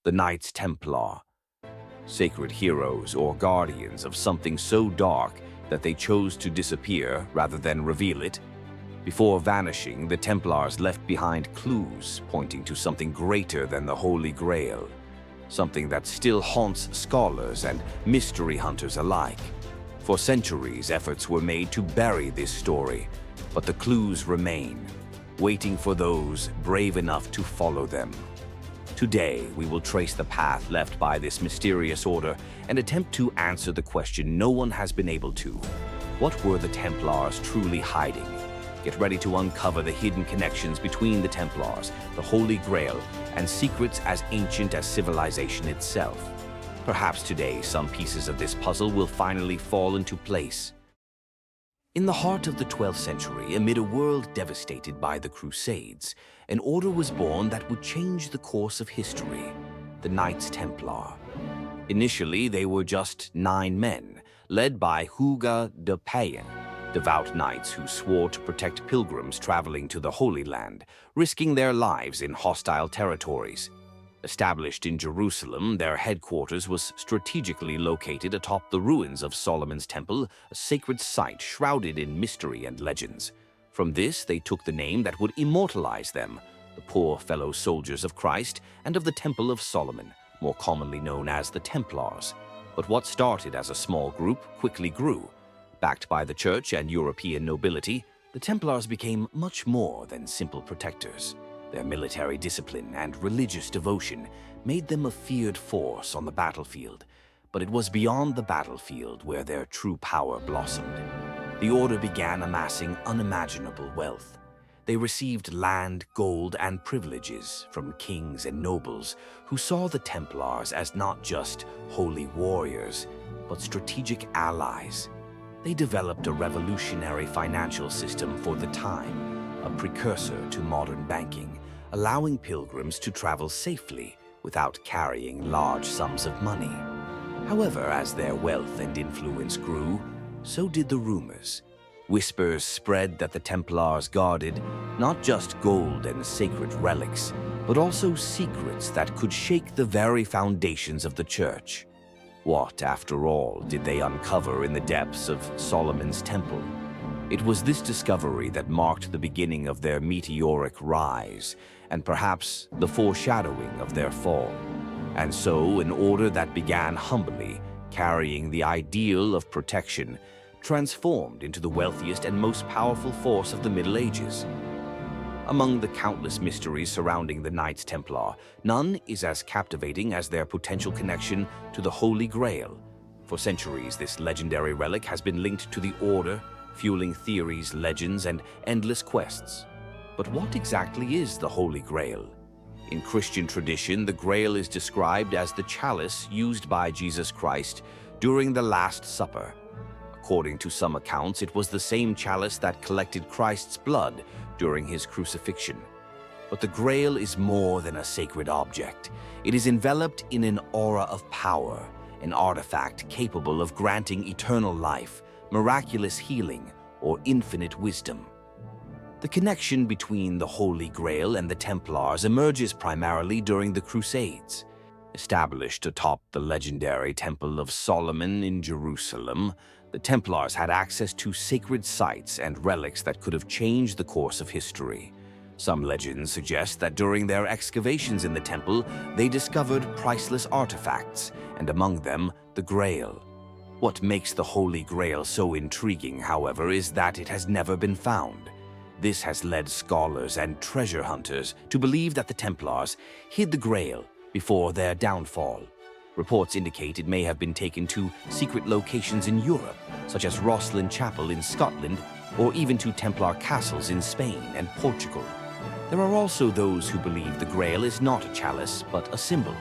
the Knights Templar, sacred heroes or guardians of something so dark that they chose to disappear rather than reveal it. Before vanishing, the Templars left behind clues pointing to something greater than the Holy Grail, something that still haunts scholars and mystery hunters alike. For centuries, efforts were made to bury this story, but the clues remain, waiting for those brave enough to follow them. Today, we will trace the path left by this mysterious order and attempt to answer the question no one has been able to. What were the Templars truly hiding? Get ready to uncover the hidden connections between the Templars, the Holy Grail, and secrets as ancient as civilization itself. Perhaps today, some pieces of this puzzle will finally fall into place. In the heart of the 12th century, amid a world devastated by the Crusades, an order was born that would change the course of history: the Knights Templar. Initially, they were just 9 men, led by Hugues de Payens, devout knights who swore to protect pilgrims traveling to the Holy Land, risking their lives in hostile territories. Established in Jerusalem, their headquarters was strategically located atop the ruins of Solomon's Temple, a sacred site shrouded in mystery and legends. From this, they took the name that would immortalize them, the poor fellow soldiers of Christ and of the Temple of Solomon, more commonly known as the Templars. But what started as a small group quickly grew. Backed by the church and European nobility, the Templars became much more than simple protectors. Their military discipline and religious devotion made them a feared force on the battlefield, but it was beyond the battlefield where their true power blossomed. The order began amassing unimaginable wealth. They received land, gold, and privileges from kings and nobles who saw the Templars as not just holy warriors, but strategic allies. They developed a revolutionary financial system for the time, a precursor to modern banking, allowing pilgrims to travel safely without carrying large sums of money. However, as their wealth and influence grew, so did the rumors. Whispers spread that the Templars guarded not just gold and sacred relics, but also secrets that could shake the very foundations of the church. What, after all, did they uncover in the depths of Solomon's Temple? It was this discovery that marked the beginning of their meteoric rise, and perhaps the foreshadowing of their fall. And so, an order that began humbly, carrying the ideal of protection, transformed into the wealthiest and most powerful force of the Middle Ages. Among the countless mysteries surrounding the Knights Templar, none is as captivating as their potential connection to the Holy Grail. For centuries, this legendary relic has been linked to the Order, fueling theories, legends, and endless quests. But what exactly is the Holy Grail? In Christian tradition, the Grail is described as the chalice used by Jesus Christ during the Last Supper. According to some accounts, it was the same chalice that collected Christ's blood during his crucifixion. But the Grail is more than a sacred object. It is enveloped in an aura of power, an artifact capable of granting eternal life, miraculous healing, or infinite wisdom. The connection between the Holy Grail and the Templars emerges primarily during the Crusades. Established atop the legendary Temple of Solomon in Jerusalem, the Templars had access to sacred sites and relics that could have changed the course of history. Some legends suggest that during their excavations in the temple, they discovered priceless artifacts, and among them, the Grail. What makes the Holy Grail so intriguing, however, is that it has never been found. This has led scholars and treasure hunters to believe that the Templars hid the Grail before their downfall. Reports indicate it may have been taken to secret locations in Europe, such as Rosslyn Chapel in Scotland, or even to Templar castles in Spain and Portugal. There are also those who believe the Grail is not a chalice, but a symbol.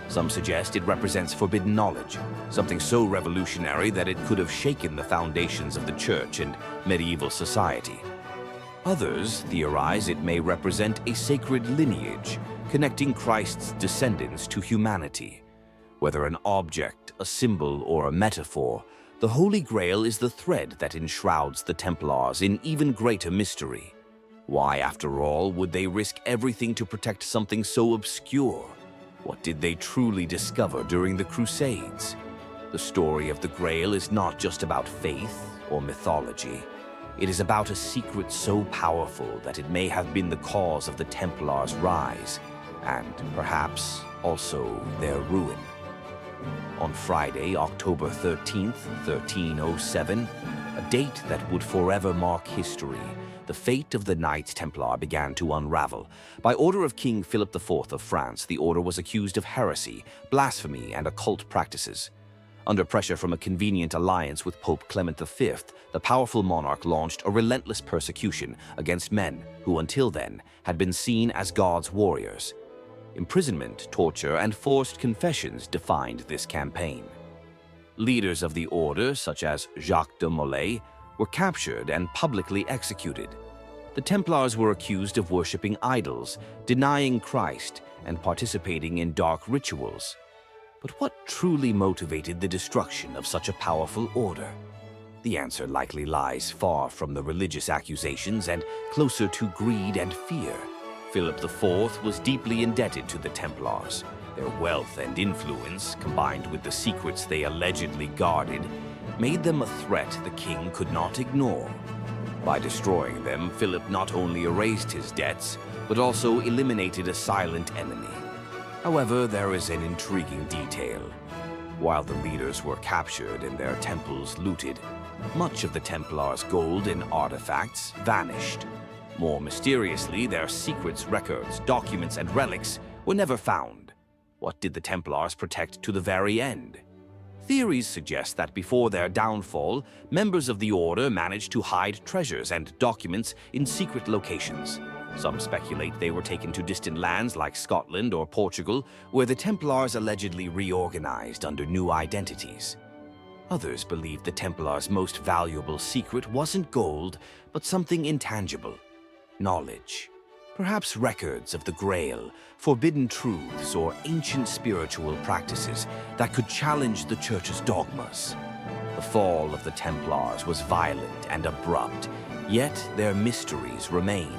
Some suggest it represents forbidden knowledge, something so revolutionary that it could have shaken the foundations of the church and medieval society. Others theorize it may represent a sacred lineage, connecting Christ's descendants to humanity. Whether an object, a symbol, or a metaphor, the Holy Grail is the thread that enshrouds the Templars in even greater mystery. Why, after all, would they risk everything to protect something so obscure? What did they truly discover during the Crusades? The story of the Grail is not just about faith or mythology. It is about a secret so powerful that it may have been the cause of the Templars' rise, and perhaps also their ruin. On Friday, October 13th, 1307, a date that would forever mark history, the fate of the Knights Templar began to unravel. By order of King Philip IV of France, the order was accused of heresy, blasphemy, and occult practices. Under pressure from a convenient alliance with Pope Clement V, the powerful monarch launched a relentless persecution against men who, until then, had been seen as God's warriors. Imprisonment, torture, and forced confessions defined this campaign. Leaders of the order, such as Jacques de Molay, were captured and publicly executed. The Templars were accused of worshipping idols, denying Christ, and participating in dark rituals. But what truly motivated the destruction of such a powerful order? The answer likely lies far from the religious accusations and closer to greed and fear. Philip IV was deeply indebted to the Templars. Their wealth and influence, combined with the secrets they allegedly guarded, made them a threat the king could not ignore. By destroying them, Philip not only erased his debts, but also eliminated a silent enemy. However, there is an intriguing detail. While the leaders were captured and their temples looted, much of the Templars' gold and artifacts vanished. More mysteriously, their secrets, records, documents, and relics were never found. What did the Templars protect to the very end? Theories suggest that before their downfall, members of the order managed to hide treasures and documents in secret locations. Some speculate they were taken to distant lands like Scotland or Portugal, where the Templars allegedly reorganized under new identities. Others believe the Templars' most valuable secret wasn't gold, but something intangible: knowledge. Perhaps records of the Grail, forbidden truths, or ancient spiritual practices that could challenge the Church's dogmas. The fall of the Templars was violent and abrupt, yet their mysteries remain.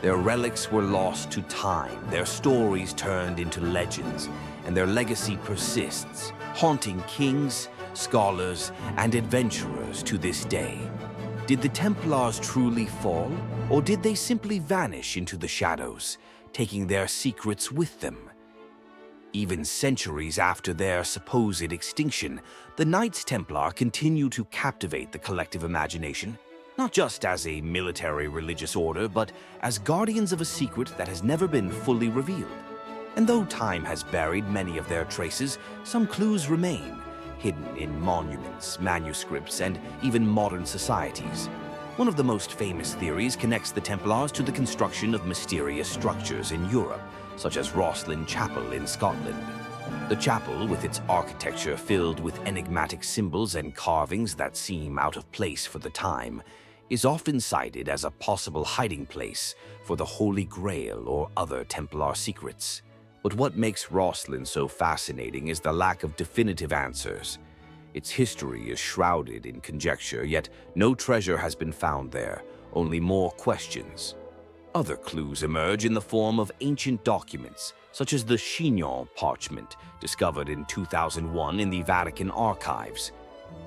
Their relics were lost to time, their stories turned into legends, and their legacy persists, haunting kings, scholars, and adventurers to this day. Did the Templars truly fall, or did they simply vanish into the shadows, taking their secrets with them? Even centuries after their supposed extinction, the Knights Templar continue to captivate the collective imagination, not just as a military religious order, but as guardians of a secret that has never been fully revealed. And though time has buried many of their traces, some clues remain, hidden in monuments, manuscripts, and even modern societies. One of the most famous theories connects the Templars to the construction of mysterious structures in Europe, such as Rosslyn Chapel in Scotland. The chapel, with its architecture filled with enigmatic symbols and carvings that seem out of place for the time, is often cited as a possible hiding place for the Holy Grail or other Templar secrets. But what makes Rosslyn so fascinating is the lack of definitive answers. Its history is shrouded in conjecture, yet no treasure has been found there, only more questions. Other clues emerge in the form of ancient documents, such as the Chignon parchment, discovered in 2001 in the Vatican archives.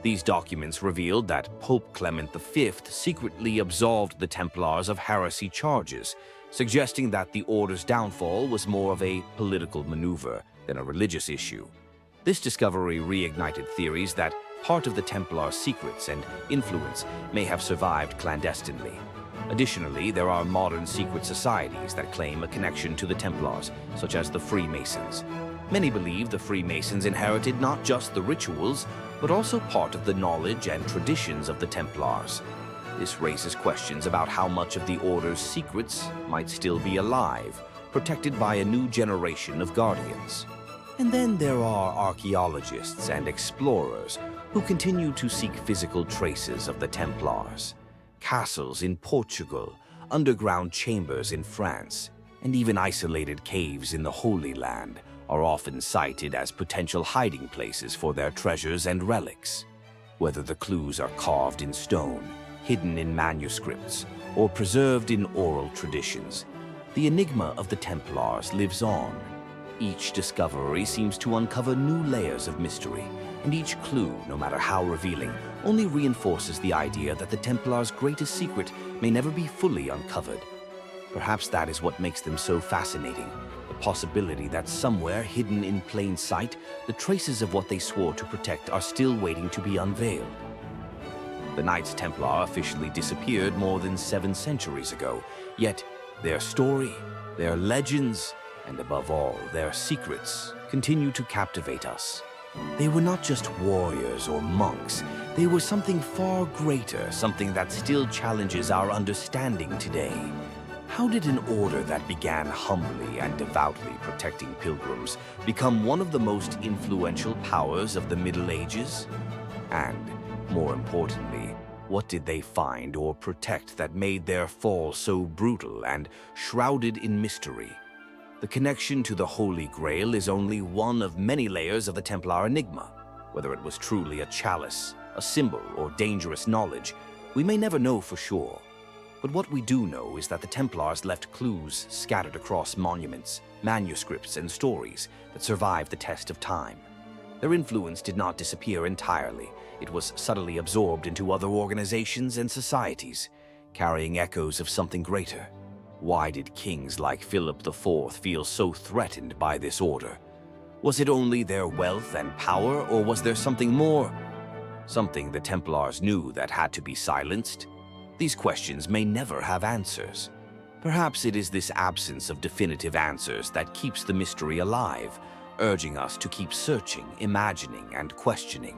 These documents revealed that Pope Clement V secretly absolved the Templars of heresy charges, suggesting that the order's downfall was more of a political maneuver than a religious issue. This discovery reignited theories that part of the Templar's secrets and influence may have survived clandestinely. Additionally, there are modern secret societies that claim a connection to the Templars, such as the Freemasons. Many believe the Freemasons inherited not just the rituals, but also part of the knowledge and traditions of the Templars. This raises questions about how much of the Order's secrets might still be alive, protected by a new generation of guardians. And then there are archaeologists and explorers who continue to seek physical traces of the Templars. Castles in Portugal, underground chambers in France, and even isolated caves in the Holy Land are often cited as potential hiding places for their treasures and relics. Whether the clues are carved in stone, hidden in manuscripts, or preserved in oral traditions, the enigma of the Templars lives on. Each discovery seems to uncover new layers of mystery, and each clue, no matter how revealing, only reinforces the idea that the Templars' greatest secret may never be fully uncovered. Perhaps that is what makes them so fascinating, the possibility that somewhere hidden in plain sight, the traces of what they swore to protect are still waiting to be unveiled. The Knights Templar officially disappeared more than 7 centuries ago, yet their story, their legends, and above all, their secrets continue to captivate us. They were not just warriors or monks, they were something far greater, something that still challenges our understanding today. How did an order that began humbly and devoutly protecting pilgrims become one of the most influential powers of the Middle Ages? And, more importantly, what did they find or protect that made their fall so brutal and shrouded in mystery? The connection to the Holy Grail is only one of many layers of the Templar enigma. Whether it was truly a chalice, a symbol, or dangerous knowledge, we may never know for sure. But what we do know is that the Templars left clues scattered across monuments, manuscripts, and stories that survived the test of time. Their influence did not disappear entirely. It was subtly absorbed into other organizations and societies, carrying echoes of something greater. Why did kings like Philip IV feel so threatened by this order? Was it only their wealth and power, or was there something more? Something the Templars knew that had to be silenced? These questions may never have answers. Perhaps it is this absence of definitive answers that keeps the mystery alive, urging us to keep searching, imagining, and questioning.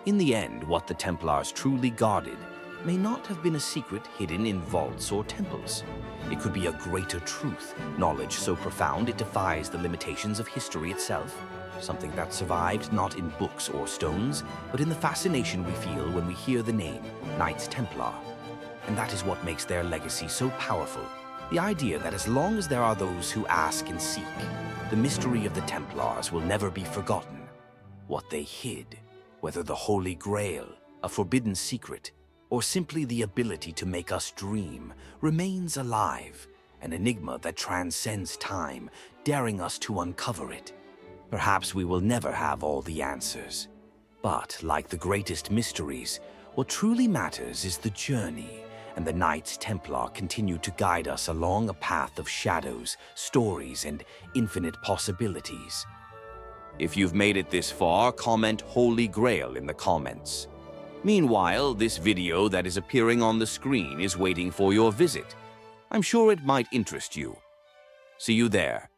In the end, what the Templars truly guarded may not have been a secret hidden in vaults or temples. It could be a greater truth, knowledge so profound it defies the limitations of history itself, something that survived not in books or stones, but in the fascination we feel when we hear the name Knights Templar. And that is what makes their legacy so powerful, the idea that as long as there are those who ask and seek, the mystery of the Templars will never be forgotten. What they hid, whether the Holy Grail, a forbidden secret, or simply the ability to make us dream, remains alive, an enigma that transcends time, daring us to uncover it. Perhaps we will never have all the answers. But, like the greatest mysteries, what truly matters is the journey, and the Knights Templar continue to guide us along a path of shadows, stories, and infinite possibilities. If you've made it this far, comment Holy Grail in the comments. Meanwhile, this video that is appearing on the screen is waiting for your visit. I'm sure it might interest you. See you there.